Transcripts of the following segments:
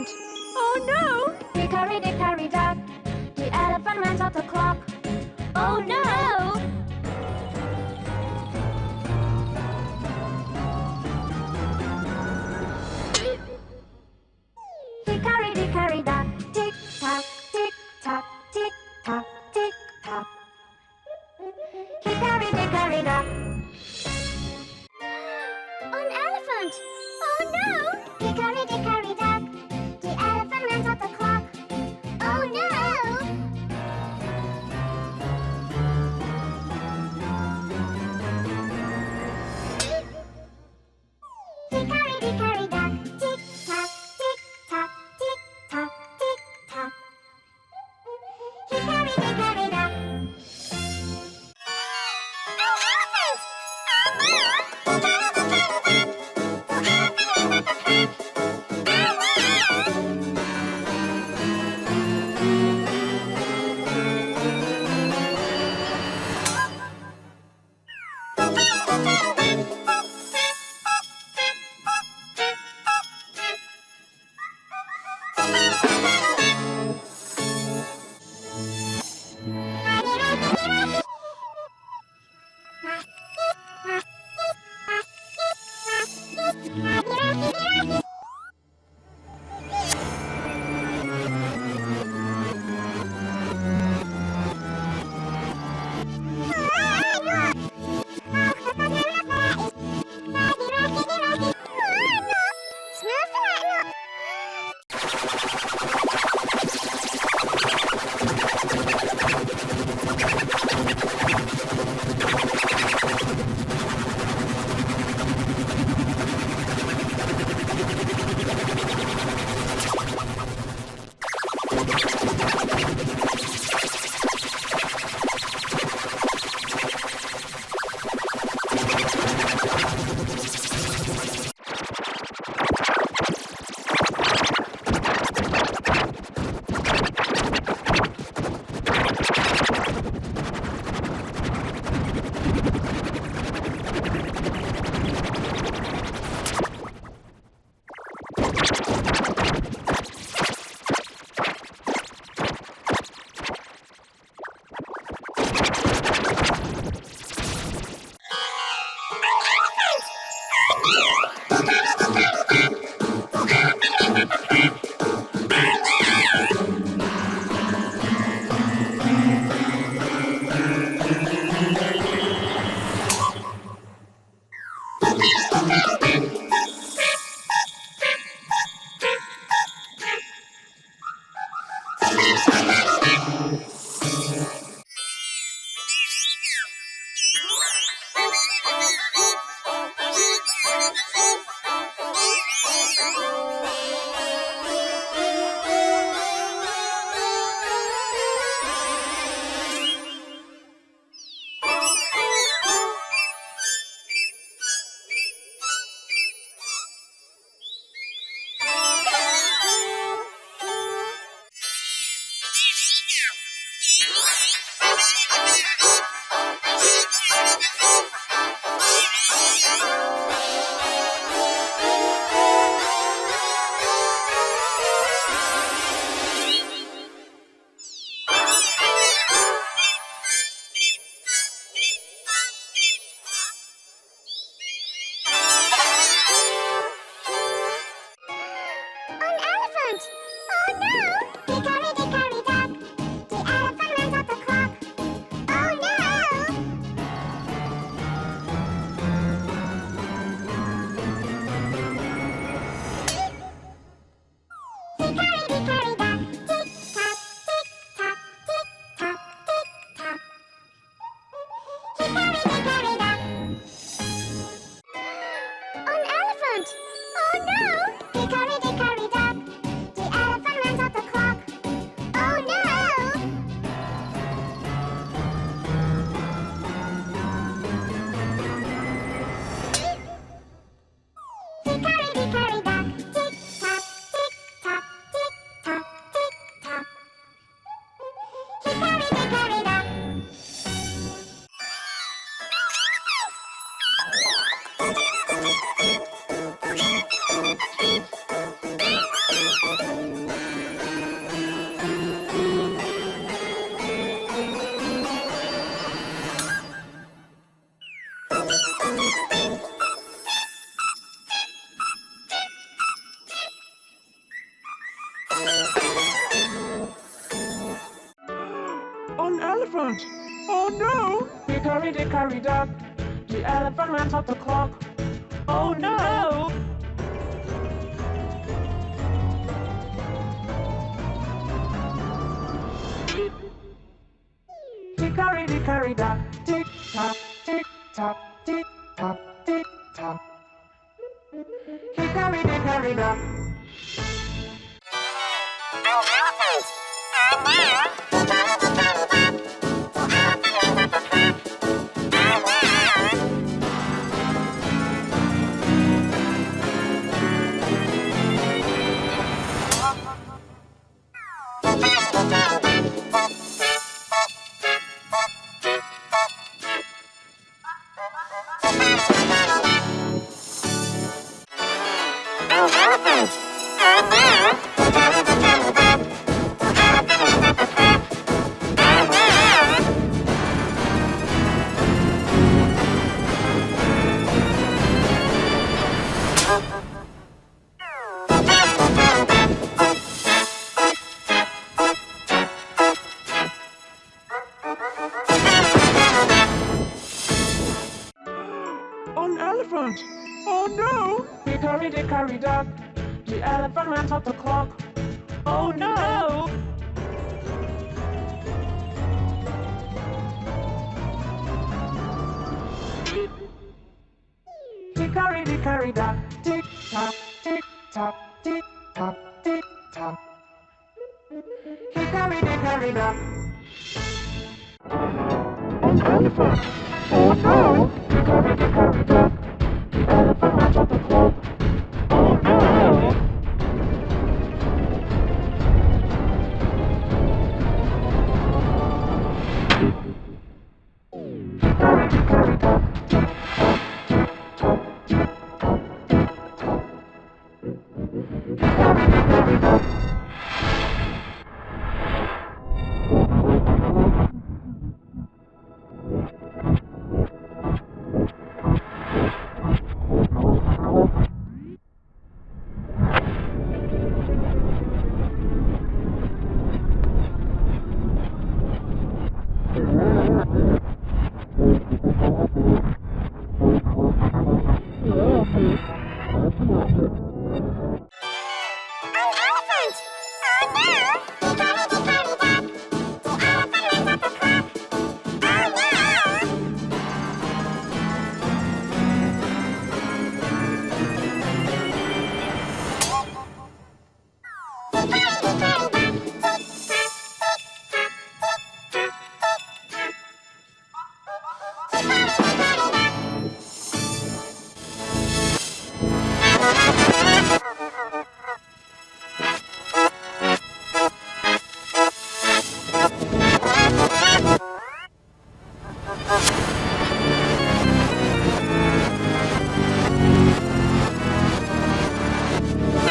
elephant! Oh no! Hickory, dickory, dock, the elephant went off the clock. Oh no! Hickory, dickory, dock, tick tock, tick tock, tick tock, tick tock. Hickory, dickory, dock. An elephant! Oh no! Hickory, dickory, dock, the elephant went off the clock. Oh no! Hickory, dickory, dock, tick tock, tick tock, tick tock, tick tock. Hickory, dickory, dock. An elephant! Oh Hickory, dickory, dock, the elephant went off the clock. An elephant! Oh no! Hickory dickory dock, the elephant ran off the clock. Oh no! Hickory dickory dock, tick tock, tick tock, tick tock, tick tock. Hickory dickory dock. An elephant! Oh no! Hickory dickory dock, the elephant ran off the clock. Oh no! An elephant! Oh no! Hickory dickory dock, the elephant ran off the clock. Oh no! An elephant! Oh no! Hickory dickory dock, the elephant ran off the clock. Oh no! Hickory dickory dock, tick tock, tick tock, tick tock, tick tock. Hickory dickory dock. An elephant! Oh no! Hickory dickory dock, the elephant ran off the clock. Oh no! Hickory dickory dock, tick tock, tick tock, tick tock, tick tock. Hickory dickory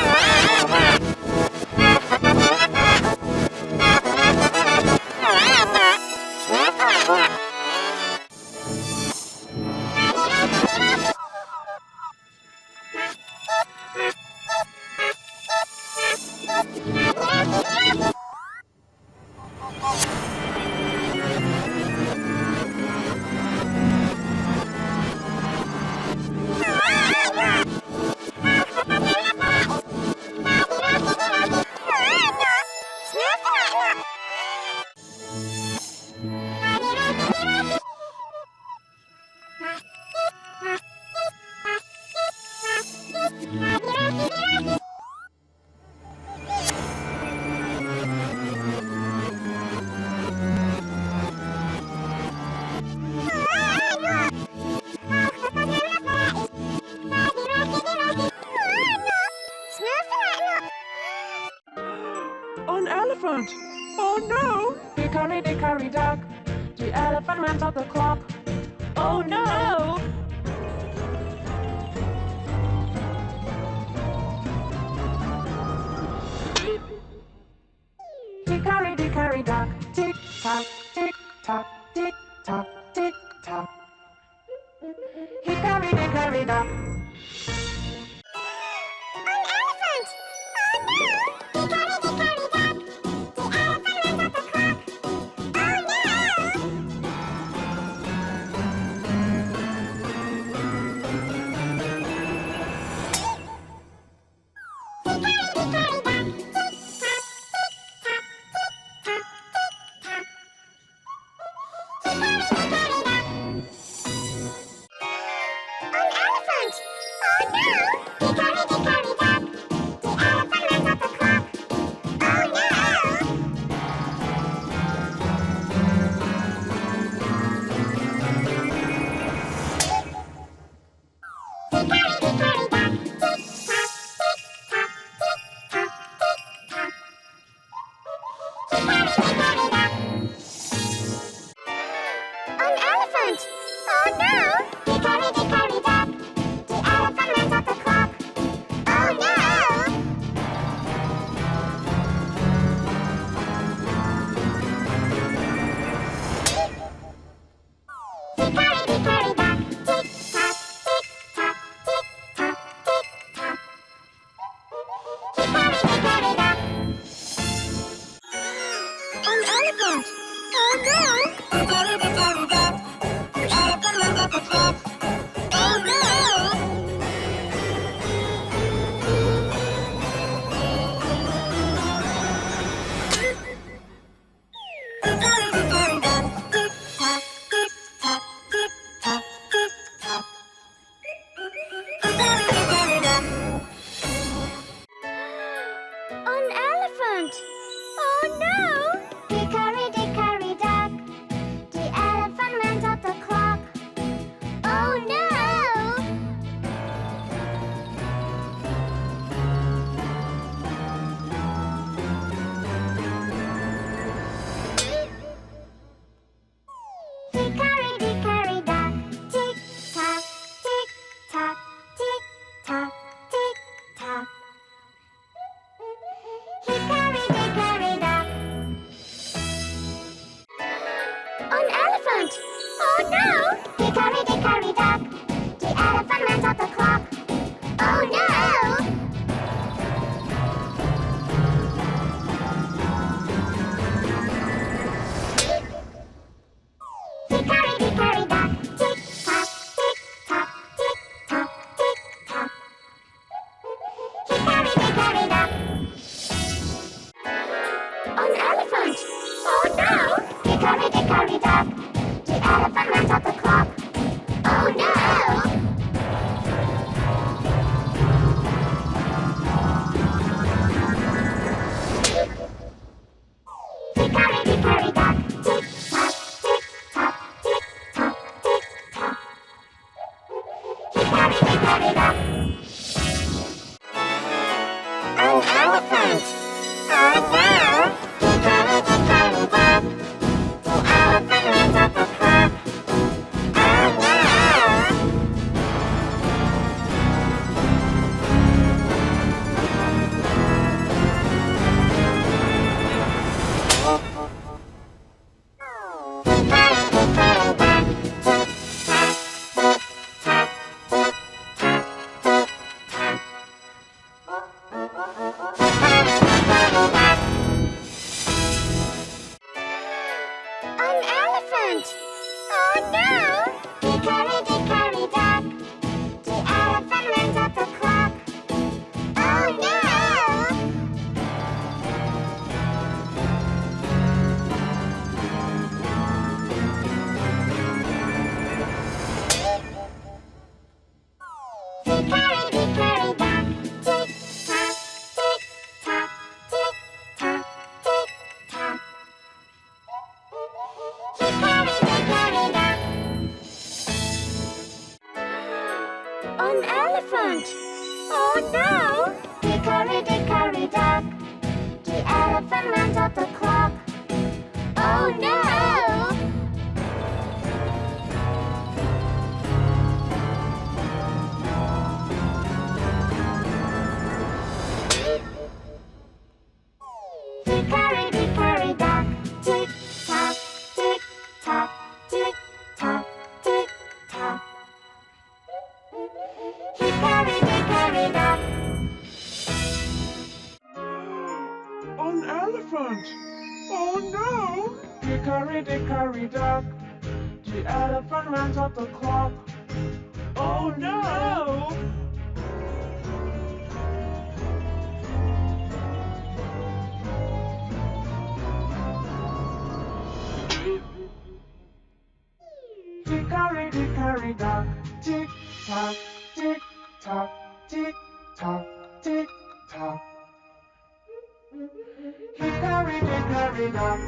dock. An elephant! Oh no! Hickory dickory dock, the elephant ran off the clock. Oh no! An elephant! Oh no! Hickory dickory dock, the elephant ran off the clock. Oh no! Hickory dickory dock, tick tock, tick tock, tick tock, tick tock. Hickory dickory dock. An elephant! Oh no! Hickory dickory dock, the elephant ran off the clock. Oh no! elephant! Oh no! Hickory dickory dock, the elephant went up the clock. Oh no! Hickory dickory dock, tick tock, tick tock, tick tock, tick tock. Hickory dickory dock. An elephant! Oh no! Hickory dickory dock, the elephant went up the clock. Oh no! Hickory dickory dock, tick tock, tick tock, tick tock, tick tock. Hickory dickory dock. An elephant! Oh no! Hickory dickory dock, the elephant went up the clock. Oh no! Hickory dickory dock, tick tock, tick tock, tick tock, tick tock. Hickory dickory dock. An elephant! Oh no! Hickory dickory dock, the elephant went up the clock. Oh no! Hickory dickory dock, tick tock, tick tock, tick tock, tick tock. Hickory dickory dock. An elephant! Oh no! Hickory dickory dock, the elephant went up the clock. Oh no! Hickory dickory dock, tick tock, tick tock, tick tock, tick tock. Hickory dickory dock. An elephant! Oh no! Hickory dickory dock, the elephant went up the clock. Oh no! Hickory dickory dock, tick tock, tick tock, tick tock, tick tock. Hickory dickory dock. An elephant! Oh no! Hickory dickory dock, the elephant went up the clock. Oh no! Hickory dickory dock, tick tock, tick tock, tick tock, tick tock. Hickory dickory dock. An elephant! Oh no! Hickory dickory dock, the elephant went up the clock. Oh no! Hickory dickory dock, tick tock, tick tock, tick tock, tick tock. Hickory dickory dock.